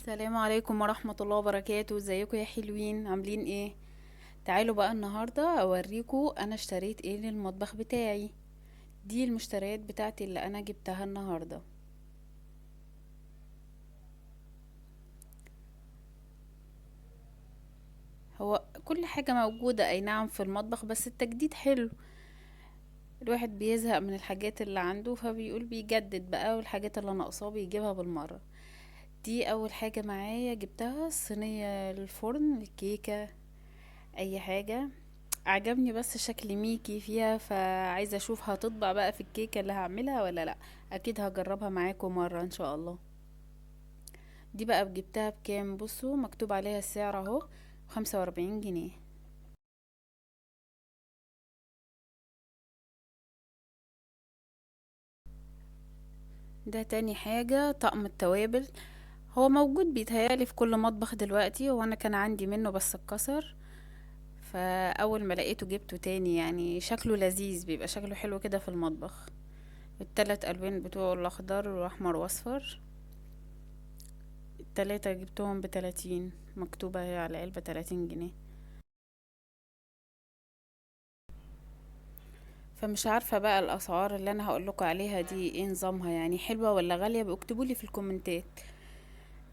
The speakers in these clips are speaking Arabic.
السلام عليكم ورحمة الله وبركاته. ازيكم يا حلوين؟ عاملين ايه؟ تعالوا بقى النهاردة اوريكم انا اشتريت ايه للمطبخ بتاعي. دي المشتريات بتاعتي اللي انا جبتها النهاردة. هو كل حاجة موجودة اي نعم في المطبخ، بس التجديد حلو. الواحد بيزهق من الحاجات اللي عنده فبيقول بيجدد بقى، والحاجات اللي ناقصاه بيجيبها بالمرة. دي اول حاجة معايا جبتها، الصينية للفرن، الكيكة، اي حاجة. عجبني بس شكل ميكي فيها، فعايزة اشوف هتطبع بقى في الكيكة اللي هعملها ولا لا. اكيد هجربها معاكم مرة ان شاء الله. دي بقى جبتها بكام؟ بصوا مكتوب عليها السعر اهو، 45 جنيه. ده تاني حاجة، طقم التوابل. هو موجود بيتهيألي في كل مطبخ دلوقتي، وانا كان عندي منه بس اتكسر. فاول ما لقيته جبته تاني، يعني شكله لذيذ، بيبقى شكله حلو كده في المطبخ. التلات الوان بتوعه، الاخضر واحمر واصفر. التلاتة جبتهم ب30، مكتوبة هي على علبة 30 جنيه. فمش عارفة بقى الأسعار اللي أنا هقولكوا عليها دي ايه نظامها، يعني حلوة ولا غالية؟ بكتبولي في الكومنتات.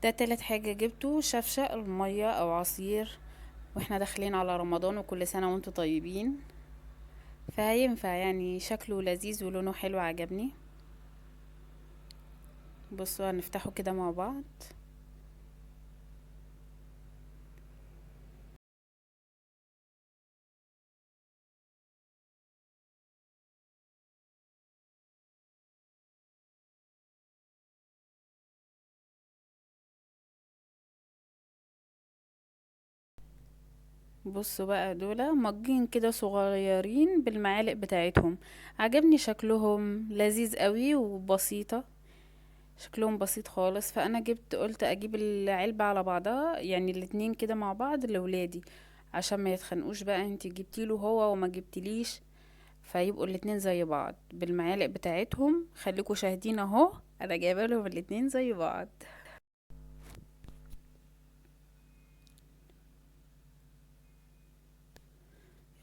ده تالت حاجة جبته، شفشق المية أو عصير، واحنا داخلين على رمضان وكل سنة وانتوا طيبين. فهينفع يعني، شكله لذيذ ولونه حلو، عجبني. بصوا هنفتحه كده مع بعض. بصوا بقى، دول مجين كده صغيرين بالمعالق بتاعتهم. عجبني شكلهم لذيذ قوي وبسيطة. شكلهم بسيط خالص، فانا قلت اجيب العلبة على بعضها، يعني الاتنين كده مع بعض لولادي، عشان ما يتخنقوش بقى انتي جبتيله هو وما جبتليش. فيبقوا الاتنين زي بعض بالمعالق بتاعتهم. خليكوا شاهدين اهو، انا جايبه لهم الاتنين زي بعض.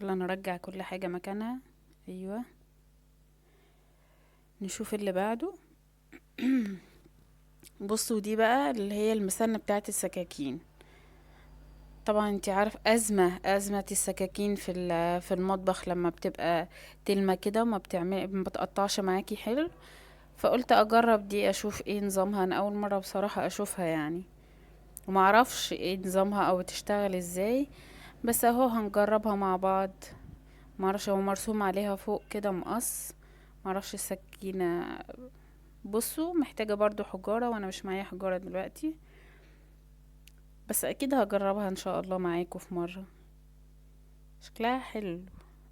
يلا نرجع كل حاجة مكانها. ايوه، نشوف اللي بعده. بصوا دي بقى اللي هي المسنة بتاعت السكاكين. طبعا انتي عارف أزمة السكاكين في المطبخ، لما بتبقى تلمة كده ما بتقطعش معاكي حلو. فقلت اجرب دي اشوف ايه نظامها، انا اول مرة بصراحة اشوفها يعني، وما اعرفش ايه نظامها او تشتغل ازاي. بس اهو هنجربها مع بعض. معرفش، هو مرسوم عليها فوق كده مقص. معرفش السكينة. بصوا محتاجة برضو حجارة، وانا مش معايا حجارة دلوقتي. بس اكيد هجربها ان شاء الله معاكم في مرة. شكلها حلو،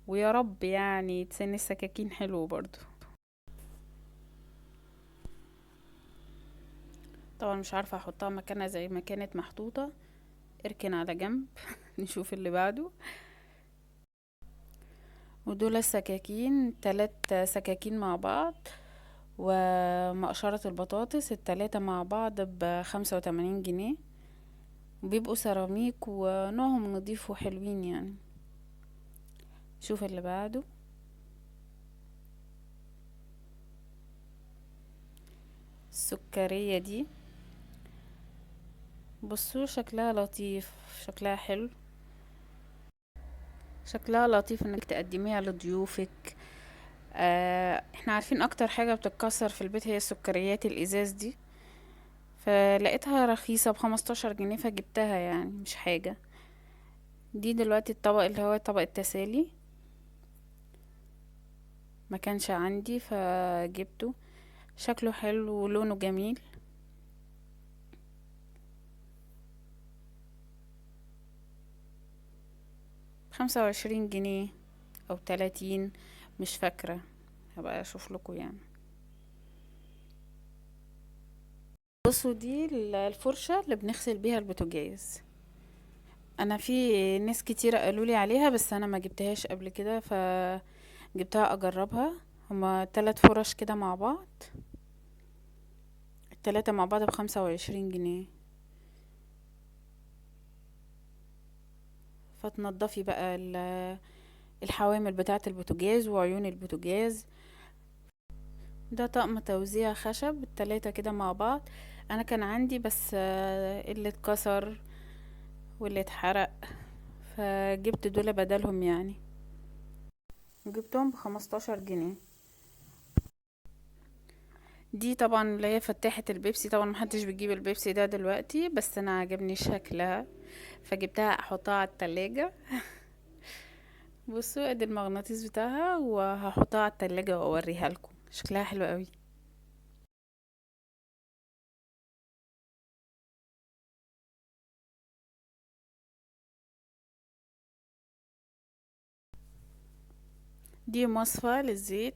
ويا رب يعني تسن السكاكين حلو برضو. طبعا مش عارفة احطها مكانها زي ما كانت محطوطة. اركن على جنب. نشوف اللي بعده. ودول السكاكين، 3 سكاكين مع بعض. ومقشرة البطاطس التلاتة مع بعض ب85 جنيه. بيبقوا سيراميك ونوعهم نضيف وحلوين يعني. شوف اللي بعده. السكرية دي، بصوا شكلها لطيف، شكلها حلو. شكلها لطيف انك تقدميها لضيوفك. احنا عارفين اكتر حاجة بتتكسر في البيت هي السكريات الازاز دي. فلقيتها رخيصة ب15 جنيه فجبتها، يعني مش حاجة. دي دلوقتي الطبق اللي هو طبق التسالي، ما كانش عندي فجبته. شكله حلو ولونه جميل. ب25 جنيه او 30، مش فاكرة. هبقى اشوف لكم يعني. بصوا دي الفرشة اللي بنغسل بيها البوتاجاز. انا في ناس كتيرة قالوا لي عليها، بس انا ما جبتهاش قبل كده فجبتها اجربها. هما 3 فرش كده مع بعض. التلاتة مع بعض ب25 جنيه. فتنضفي بقى الحوامل بتاعة البوتاجاز وعيون البوتاجاز. ده طقم توزيع خشب التلاتة كده مع بعض. انا كان عندي بس اللي اتكسر واللي اتحرق، فجبت دول بدلهم يعني. جبتهم ب15 جنيه. دي طبعا اللي هي فتاحة البيبسي، طبعا محدش بيجيب البيبسي ده دلوقتي، بس انا عجبني شكلها فجبتها احطها على التلاجة. بصوا ادي المغناطيس بتاعها، وهحطها على التلاجة واوريها لكم، شكلها حلو قوي. دي مصفى للزيت،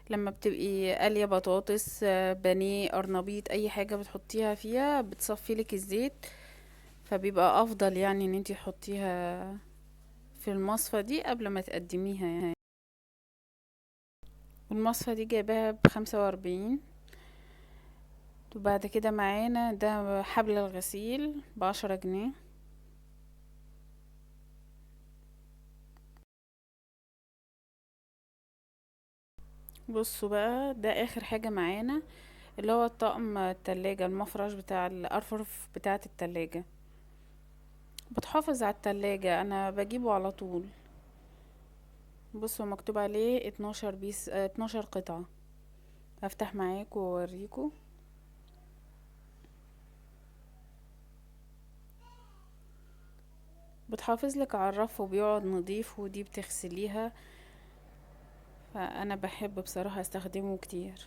لما بتبقي قالية بطاطس بانيه قرنبيط اي حاجة بتحطيها فيها بتصفي لك الزيت، فبيبقى افضل يعني ان انتي تحطيها في المصفى دي قبل ما تقدميها يعني. المصفى دي جايباها ب45. وبعد كده معانا ده حبل الغسيل ب10 جنيه. بصوا بقى ده اخر حاجة معانا، اللي هو الطقم التلاجة، المفرش بتاع الارفف بتاعة التلاجة، بتحافظ على التلاجة، انا بجيبه على طول. بصوا مكتوب عليه 12 بيس 12 قطعة. هفتح معاكم واوريكم. بتحافظ لك على الرف وبيقعد نضيف، ودي بتغسليها، فانا بحب بصراحة استخدمه كتير.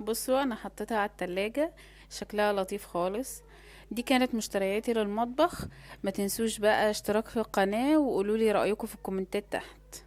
بصوا انا حطيتها على التلاجة، شكلها لطيف خالص. دي كانت مشترياتي للمطبخ. ما تنسوش بقى اشتراك في القناة، وقولولي رأيكم في الكومنتات تحت.